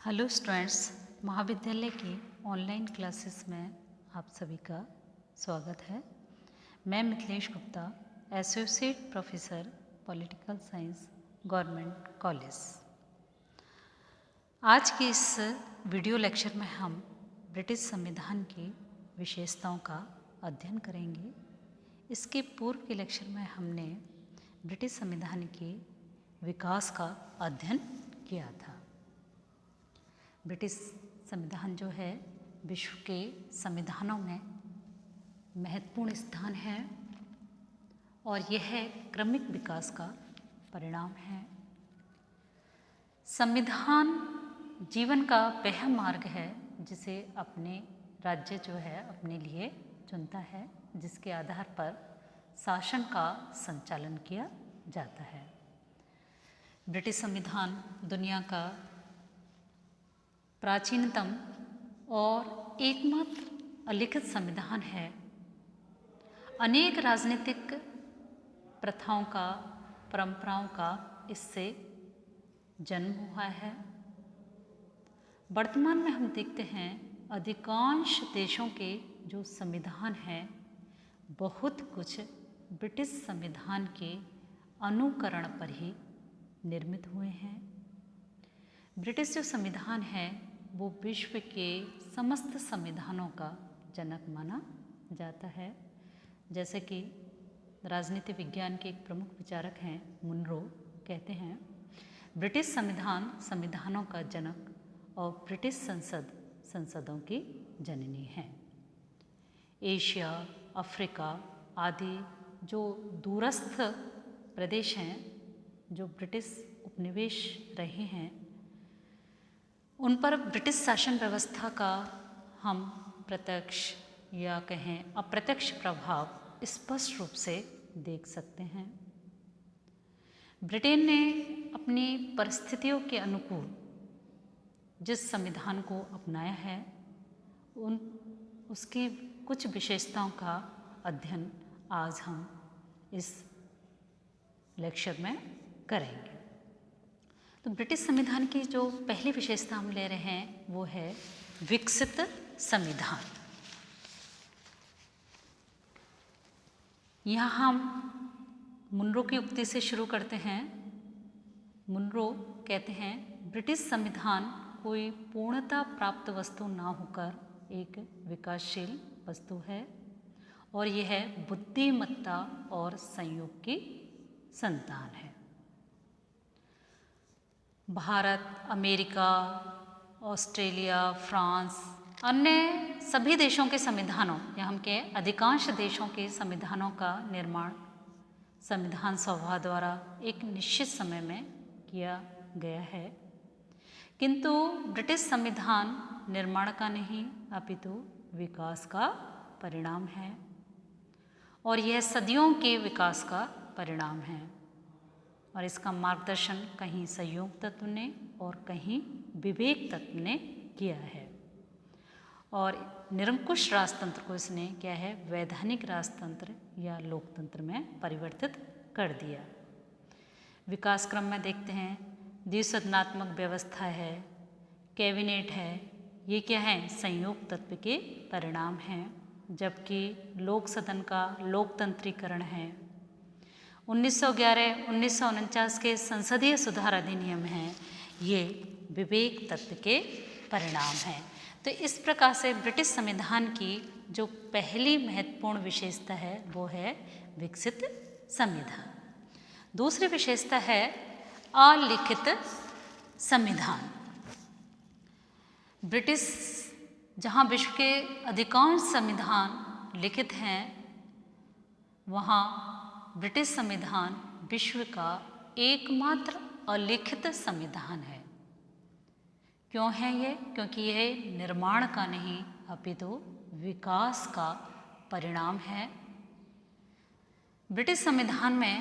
Hello students, महाविद्यालय की online classes में आप सभी का स्वागत है। मैं Mithilesh Gupta, associate professor political science, government college. आज के इस वीडियो लेक्चर में हम ब्रिटिश संविधान की विशेषताओं का अध्ययन करेंगे। इसके पूर्व के लेक्चर में हमने ब्रिटिश संविधान के विकास का अध्ययन किया था। ब्रिटिश संविधान जो है विश्व के संविधानों में महत्वपूर्ण स्थान है और यह क्रमिक विकास का परिणाम है। संविधान जीवन का वह मार्ग है जिसे अपने राज्य जो है अपने लिए चुनता है, जिसके आधार पर शासन का संचालन किया जाता है। ब्रिटिश संविधान दुनिया का प्राचीनतम और एकमात्र अलिखित संविधान है। अनेक राजनीतिक प्रथाओं का, परंपराओं का इससे जन्म हुआ है। वर्तमान में हम देखते हैं अधिकांश देशों के जो संविधान हैं बहुत कुछ ब्रिटिश संविधान के अनुकरण पर ही निर्मित हुए हैं। ब्रिटिश जो संविधान है वो विश्व के समस्त संविधानों का जनक माना जाता है। जैसे कि राजनीति विज्ञान के एक प्रमुख विचारक हैं मुनरो, कहते हैं ब्रिटिश संविधान संविधानों का जनक और ब्रिटिश संसद संसदों की जननी है। एशिया, अफ्रीका आदि जो दूरस्थ प्रदेश हैं जो ब्रिटिश उपनिवेश रहे हैं, उन पर ब्रिटिश शासन व्यवस्था का हम प्रत्यक्ष या कहें अप्रत्यक्ष प्रभाव स्पष्ट रूप से देख सकते हैं। ब्रिटेन ने अपनी परिस्थितियों के अनुकूल जिस संविधान को अपनाया है उसकी कुछ विशेषताओं का अध्ययन आज हम इस लेक्चर में करेंगे। तो ब्रिटिश संविधान की जो पहली विशेषता हम ले रहे हैं वो है विकसित संविधान। यहाँ हम मुनरो की उक्ति से शुरू करते हैं। मुनरो कहते हैं ब्रिटिश संविधान कोई पूर्णता प्राप्त वस्तु ना होकर एक विकासशील वस्तु है और यह बुद्धिमत्ता और संयोग की संतान है। भारत, अमेरिका, ऑस्ट्रेलिया, फ्रांस, अन्य सभी देशों के संविधानों या हम कहें अधिकांश देशों के संविधानों का निर्माण संविधान सभा द्वारा एक निश्चित समय में किया गया है, किंतु ब्रिटिश संविधान निर्माण का नहीं अपितु विकास का परिणाम है और यह सदियों के विकास का परिणाम है और इसका मार्गदर्शन कहीं संयोग तत्व ने और कहीं विवेक तत्व ने किया है और निरंकुश राजतंत्र को इसने क्या है वैधानिक राजतंत्र या लोकतंत्र में परिवर्तित कर दिया। विकास क्रम में देखते हैं द्विसदनात्मक व्यवस्था है, कैबिनेट है, ये क्या है संयोग तत्व के परिणाम हैं, जबकि लोक सदन का लोकतंत्रीकरण है। 1911-1949 के संसदीय सुधार अधिनियम हैं, ये विवेक तत्व के परिणाम हैं। तो इस प्रकार से ब्रिटिश संविधान की जो पहली महत्वपूर्ण विशेषता है वो है विकसित संविधान। दूसरी विशेषता है अलिखित संविधान। ब्रिटिश जहाँ विश्व के अधिकांश संविधान लिखित हैं, वहाँ ब्रिटिश संविधान विश्व का एकमात्र अलिखित संविधान है। क्यों है ये? क्योंकि यह निर्माण का नहीं अपितु विकास का परिणाम है। ब्रिटिश संविधान में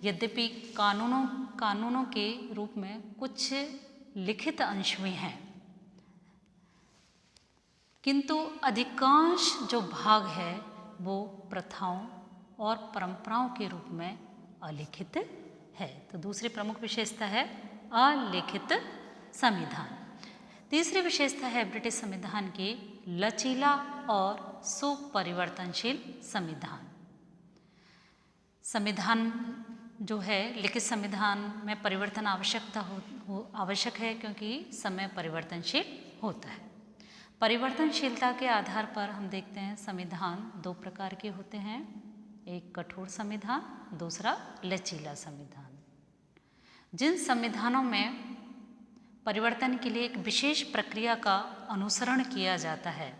यद्यपि कानूनों के रूप में कुछ लिखित अंश भी हैं, किंतु अधिकांश जो भाग है वो प्रथाओं और परंपराओं के रूप में अलिखित है। तो दूसरी प्रमुख विशेषता है अलिखित संविधान। तीसरी विशेषता है ब्रिटिश संविधान की लचीला और सुपरिवर्तनशील संविधान। संविधान जो है, लिखित संविधान में परिवर्तन आवश्यक है क्योंकि समय परिवर्तनशील होता है। परिवर्तनशीलता के आधार पर हम देखते हैं संविधान दो प्रकार के होते हैं, एक कठोर संविधान, दूसरा लचीला संविधान। जिन संविधानों में परिवर्तन के लिए एक विशेष प्रक्रिया का अनुसरण किया जाता है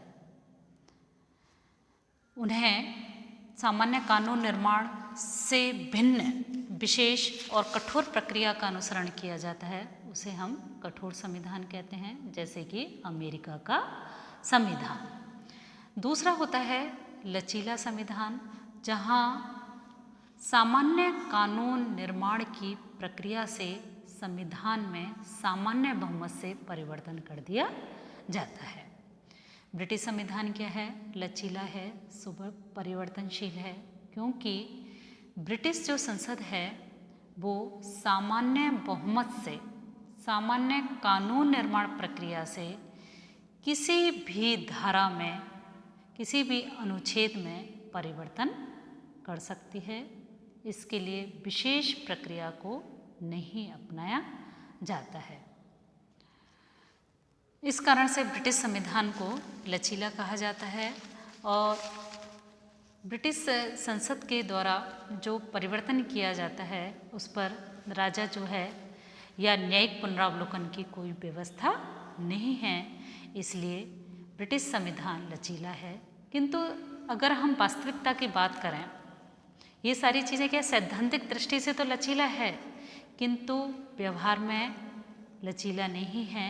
उन्हें सामान्य कानून निर्माण से भिन्न विशेष और कठोर प्रक्रिया का अनुसरण किया जाता है, उसे हम कठोर संविधान कहते हैं, जैसे कि अमेरिका का संविधान। दूसरा होता है लचीला संविधान, जहां सामान्य कानून निर्माण की प्रक्रिया से संविधान में सामान्य बहुमत से परिवर्तन कर दिया जाता है। ब्रिटिश संविधान क्या है? लचीला है, परिवर्तनशील है, क्योंकि ब्रिटिश जो संसद है वो सामान्य बहुमत से, सामान्य कानून निर्माण प्रक्रिया से किसी भी धारा में, किसी भी अनुच्छेद में परिवर्तन कर सकती है। इसके लिए विशेष प्रक्रिया को नहीं अपनाया जाता है। इस कारण से ब्रिटिश संविधान को लचीला कहा जाता है और ब्रिटिश संसद के द्वारा जो परिवर्तन किया जाता है उस पर राजा जो है या न्यायिक पुनरावलोकन की कोई व्यवस्था नहीं है, इसलिए ब्रिटिश संविधान लचीला है। किंतु अगर हम वास्तविकता की बात करें, ये सारी चीज़ें क्या सैद्धांतिक दृष्टि से तो लचीला है, किंतु व्यवहार में लचीला नहीं है,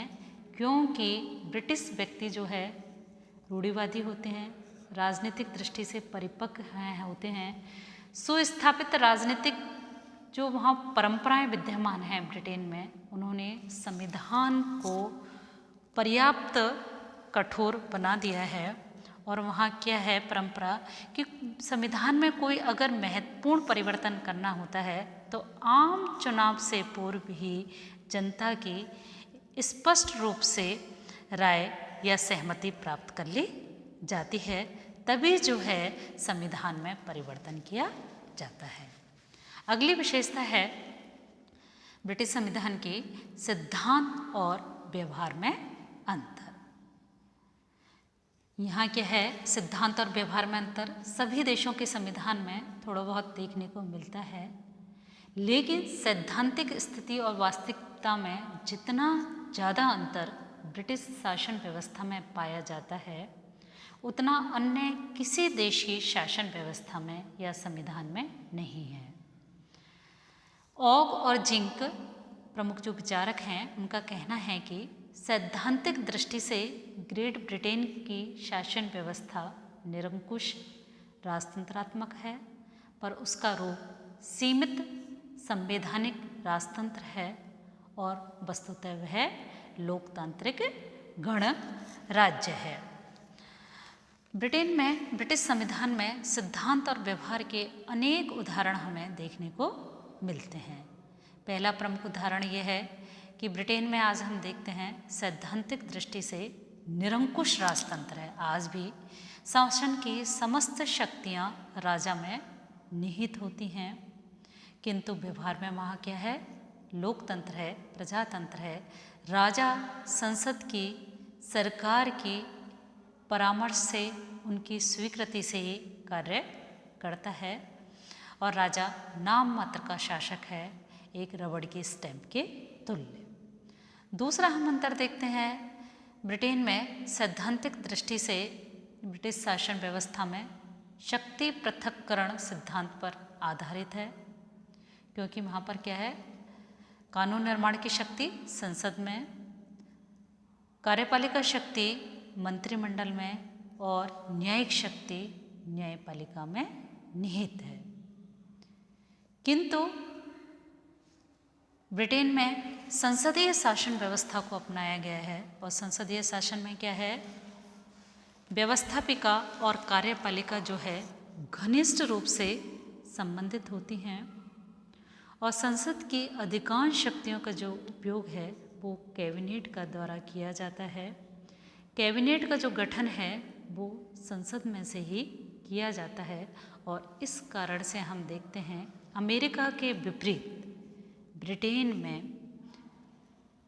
क्योंकि ब्रिटिश व्यक्ति जो है रूढ़िवादी होते हैं, राजनीतिक दृष्टि से परिपक्व होते हैं। सुस्थापित राजनीतिक जो वहाँ परंपराएं विद्यमान हैं ब्रिटेन में, उन्होंने संविधान को पर्याप्त कठोर बना दिया है। और वहाँ क्या है परंपरा कि संविधान में कोई अगर महत्वपूर्ण परिवर्तन करना होता है तो आम चुनाव से पूर्व ही जनता की स्पष्ट रूप से राय या सहमति प्राप्त कर ली जाती है, तभी जो है संविधान में परिवर्तन किया जाता है। अगली विशेषता है ब्रिटिश संविधान की सिद्धांत और व्यवहार में अंतर। यहाँ क्या है सिद्धांत और व्यवहार में अंतर सभी देशों के संविधान में थोड़ा बहुत देखने को मिलता है, लेकिन सैद्धांतिक स्थिति और वास्तविकता में जितना ज़्यादा अंतर ब्रिटिश शासन व्यवस्था में पाया जाता है उतना अन्य किसी देश की शासन व्यवस्था में या संविधान में नहीं है। ऑग और जिंक प्रमुख जो विचारक हैं उनका कहना है कि सैद्धांतिक दृष्टि से ग्रेट ब्रिटेन की शासन व्यवस्था निरंकुश राजतंत्रात्मक है, पर उसका रूप सीमित संवैधानिक राजतंत्र है और वस्तुतः वह लोकतांत्रिक गणराज्य है। ब्रिटेन में ब्रिटिश संविधान में सिद्धांत और व्यवहार के अनेक उदाहरण हमें देखने को मिलते हैं। पहला प्रमुख उदाहरण यह है कि ब्रिटेन में आज हम देखते हैं सैद्धांतिक दृष्टि से निरंकुश राजतंत्र है। आज भी शासन की समस्त शक्तियां राजा में निहित होती हैं, किंतु व्यवहार में वहाँ क्या है लोकतंत्र है, प्रजातंत्र है। राजा संसद की, सरकार की परामर्श से, उनकी स्वीकृति से ही कार्य करता है और राजा नाम मात्र का शासक है, एक रबड़ की स्टैंप के तुल्य। दूसरा हम अंतर देखते हैं ब्रिटेन में सैद्धांतिक दृष्टि से ब्रिटिश शासन व्यवस्था में शक्ति पृथक्करण सिद्धांत पर आधारित है, क्योंकि वहाँ पर क्या है कानून निर्माण की शक्ति संसद में, कार्यपालिका शक्ति मंत्रिमंडल में और न्यायिक शक्ति न्यायपालिका में निहित है। किंतु ब्रिटेन में संसदीय शासन व्यवस्था को अपनाया गया है और संसदीय शासन में क्या है व्यवस्थापिका और कार्यपालिका जो है घनिष्ठ रूप से संबंधित होती हैं और संसद की अधिकांश शक्तियों का जो उपयोग है वो कैबिनेट का द्वारा किया जाता है। कैबिनेट का जो गठन है वो संसद में से ही किया जाता है और इस कारण से हम देखते हैं अमेरिका के विपरीत ब्रिटेन में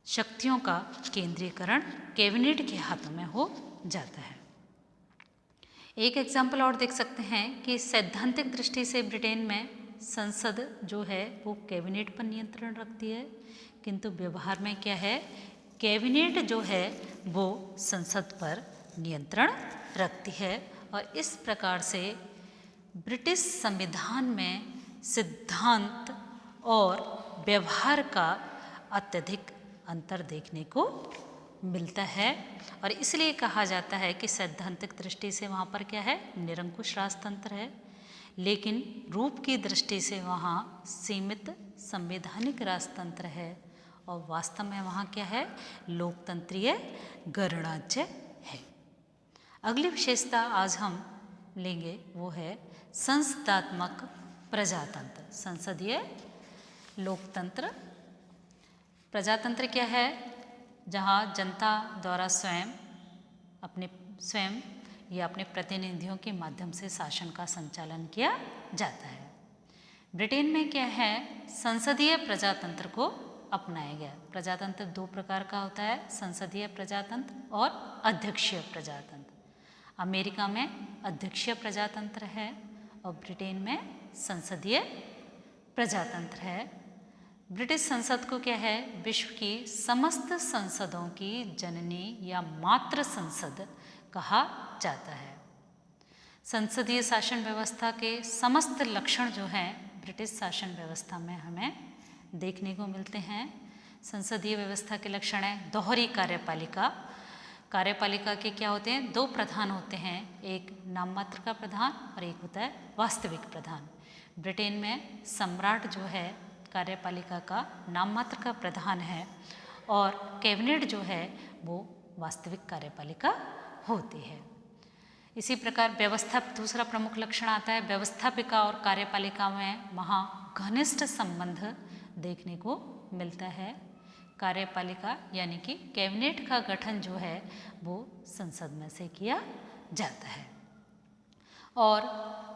शक्तियों का केंद्रीकरण कैबिनेट के हाथों में हो जाता है। एक एग्जाम्पल और देख सकते हैं कि सैद्धांतिक दृष्टि से ब्रिटेन में संसद जो है वो कैबिनेट पर नियंत्रण रखती है, किंतु व्यवहार में क्या है, कैबिनेट जो है वो संसद पर नियंत्रण रखती है। और इस प्रकार से ब्रिटिश संविधान में सिद्धांत और व्यवहार का अत्यधिक अंतर देखने को मिलता है और इसलिए कहा जाता है कि सैद्धांतिक दृष्टि से वहाँ पर क्या है, निरंकुश राजतंत्र है, लेकिन रूप की दृष्टि से वहाँ सीमित संवैधानिक राजतंत्र है और वास्तव में वहाँ क्या है, लोकतंत्रीय गणराज्य है। अगली विशेषता आज हम लेंगे वो है संसदात्मक प्रजातंत्र। संसदीय लोकतंत्र। प्रजातंत्र क्या है, जहाँ जनता द्वारा स्वयं या अपने प्रतिनिधियों के माध्यम से शासन का संचालन किया जाता है। ब्रिटेन में क्या है, संसदीय प्रजातंत्र को अपनाया गया। प्रजातंत्र दो प्रकार का होता है, संसदीय प्रजातंत्र और अध्यक्षीय प्रजातंत्र। अमेरिका में अध्यक्षीय प्रजातंत्र है और ब्रिटेन में संसदीय प्रजातंत्र है। ब्रिटिश संसद को क्या है, विश्व की समस्त संसदों की जननी या मातृ संसद कहा जाता है। संसदीय शासन व्यवस्था के समस्त लक्षण जो हैं ब्रिटिश शासन व्यवस्था में हमें देखने को मिलते हैं। संसदीय व्यवस्था के लक्षण है दोहरी कार्यपालिका। कार्यपालिका के क्या होते हैं, दो प्रधान होते हैं, एक नाममात्र का प्रधान और एक होता है वास्तविक प्रधान। ब्रिटेन में सम्राट जो है कार्यपालिका का नाममात्र का प्रधान है और कैबिनेट जो है वो वास्तविक कार्यपालिका होती है। इसी प्रकार व्यवस्था, दूसरा प्रमुख लक्षण आता है व्यवस्थापिका और कार्यपालिका में वहाँ घनिष्ठ संबंध देखने को मिलता है। कार्यपालिका यानी कि कैबिनेट का गठन जो है वो संसद में से किया जाता है और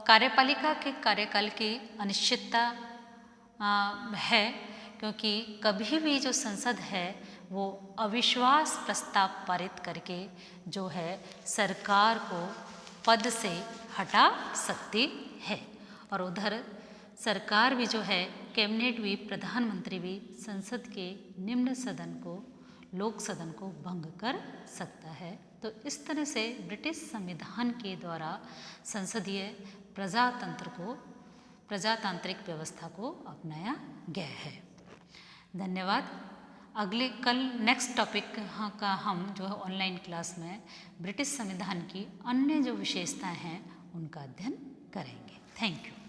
कार्यपालिका के कार्यकाल की अनिश्चितता है, क्योंकि कभी भी जो संसद है वो अविश्वास प्रस्ताव पारित करके जो है सरकार को पद से हटा सकती है और उधर सरकार भी जो है, कैबिनेट भी, प्रधानमंत्री भी संसद के निम्न सदन को, लोक सदन को भंग कर सकता है। तो इस तरह से ब्रिटिश संविधान के द्वारा संसदीय प्रजातांत्रिक व्यवस्था को अपनाया गया है। धन्यवाद। कल नेक्स्ट टॉपिक का हम जो है ऑनलाइन क्लास में ब्रिटिश संविधान की अन्य जो विशेषताएं हैं उनका अध्ययन करेंगे। Thank you.